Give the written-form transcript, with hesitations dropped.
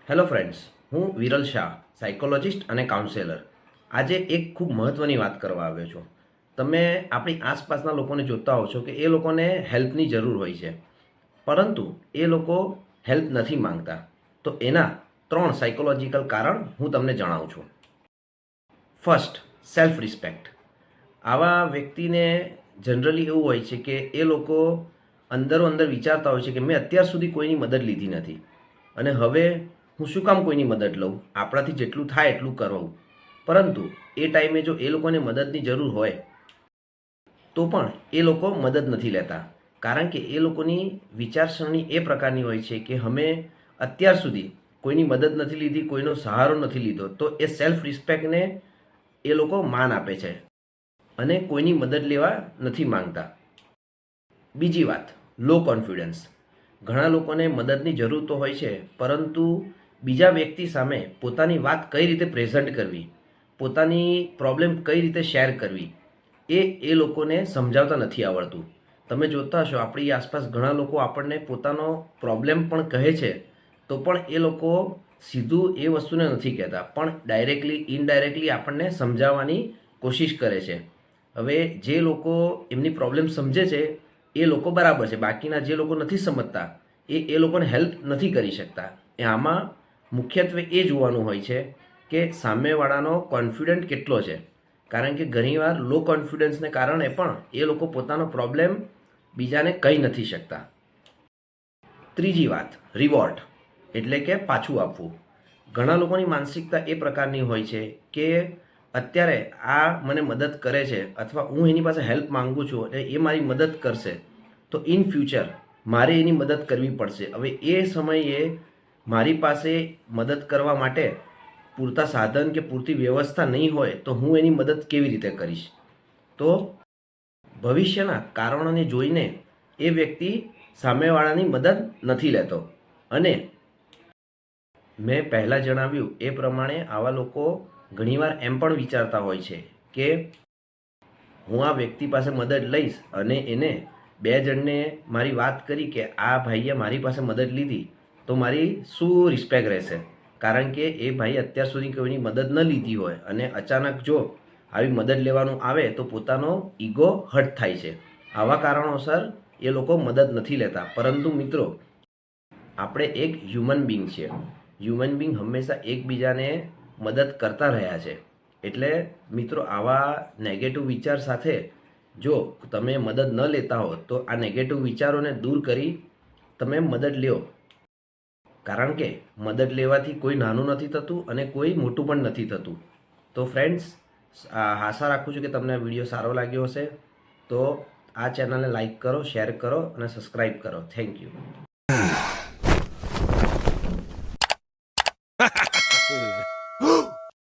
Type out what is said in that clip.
Hello friends, હું Viral Shah, psychologist અને counsellor. આજે એક ખૂબ મહત્ત્વની વાત કરવા આવ્યો છું. તમે આપણી આસપાસના લોકોને જોતા હો છો કે એ લોકોને હેલ્પની જરૂર હોય છે, પરંતુ એ લોકો હેલ્પ નથી માંગતા. તો એના 3 સાયકોલોજીકલ કારણ હું તમને જણાવું છું. First, self respect. આવા વ્યક્તિને જનરલી એવું હોય છે કે એ લોકો અંદરો અંદર વિચારતા હોય છે કે મેં અત્યાર સુધી કોઈની મદદ લીધી નથી અને હવે હું શું કામ કોઈની મદદ લઉં, આપણાથી જેટલું થાય એટલું કરવું. પરંતુ એ ટાઈમે જો એ લોકોને મદદની જરૂર હોય તો પણ એ લોકો મદદ નથી લેતા, કારણ કે એ લોકોની વિચારસરણી એ પ્રકારની હોય છે કે અમે અત્યાર સુધી કોઈની મદદ નથી લીધી, કોઈનો સહારો નથી લીધો. તો એ સેલ્ફ રિસ્પેક્ટને એ લોકો માન આપે છે અને કોઈની મદદ લેવા નથી માંગતા. બીજી વાત, લો કોન્ફિડન્સ. ઘણા લોકોને મદદની જરૂર તો હોય છે, પરંતુ બીજા વ્યક્તિ સામે પોતાની વાત કઈ રીતે પ્રેઝન્ટ કરવી, પોતાની પ્રોબ્લેમ કઈ રીતે શેર કરવી, એ લોકોને સમજાવતા નથી આવડતું. તમે જોતા હશો આપણી આસપાસ ઘણા લોકો આપણને પોતાનો પ્રોબ્લેમ પણ કહે છે, તો પણ એ લોકો સીધું એ વસ્તુને નથી કહેતા, પણ ડાયરેક્ટલી ઇનડાયરેક્ટલી આપણને સમજાવવાની કોશિશ કરે છે. હવે જે લોકો એમની પ્રોબ્લેમ સમજે છે એ લોકો બરાબર છે, બાકીના જે લોકો નથી સમજતા એ લોકોને હેલ્પ નથી કરી શકતા. આમાં મુખ્યત્વે એ જોવાનું હોય છે કે સામેવાળાનો કોન્ફિડન્ટ કેટલો છે, કારણ કે ઘણીવાર લો કોન્ફિડન્સને કારણે પણ એ લોકો પોતાનો પ્રોબ્લેમ બીજાને કહી નથી શકતા. ત્રીજી વાત, રિવોર્ડ એટલે કે પાછું આપવું. ઘણા લોકોની માનસિકતા એ પ્રકારની હોય છે કે અત્યારે આ મને મદદ કરે છે અથવા હું એની પાસે હેલ્પ માંગુ છું અને એ મારી મદદ કરશે, તો ઇન ફ્યુચર મારે એની મદદ કરવી પડશે. હવે એ સમયે મારી પાસે મદદ કરવા માટે પૂરતા સાધન કે પૂરતી વ્યવસ્થા નહીં હોય તો હું એની મદદ કેવી રીતે કરીશ. તો ભવિષ્યના કારણોને જોઈને એ વ્યક્તિ સામેવાળાની મદદ નથી લેતો. અને મેં પહેલાં જણાવ્યું એ પ્રમાણે આવા લોકો ઘણીવાર એમ પણ વિચારતા હોય છે કે હું આ વ્યક્તિ પાસે મદદ લઈશ અને એને 2 જણને મારી વાત કરી કે આ ભાઈએ મારી પાસે મદદ લીધી તો મારી શું રિસ્પેક્ટ રહેશે, કારણ કે એ ભાઈ અત્યાર સુધી કોઈની મદદ ન લીધી હોય અને અચાનક જો આવી મદદ લેવાનું આવે તો પોતાનો ઈગો હર્ટ થાય છે. આવા કારણોસર એ લોકો મદદ નથી લેતા. પરંતુ મિત્રો, આપણે એક હ્યુમન બિંગ છે. હ્યુમન બિંગ હંમેશા એકબીજાને મદદ કરતા રહ્યા છે. એટલે મિત્રો, આવા નેગેટિવ વિચાર સાથે જો તમે મદદ ન લેતા હો તો આ નેગેટિવ વિચારોને દૂર કરી તમે મદદ લ્યો, કારણ કે મદદ લેવાથી કોઈ નાનું નથી થતું અને કોઈ મોટું પણ નથી થતું. તો ફ્રેન્ડ્સ, આશા રાખું છું કે તમને આ વિડીયો સારો લાગ્યો હશે. તો આ ચેનલને લાઈક કરો, શેર કરો અને સબસ્ક્રાઈબ કરો. Thank you.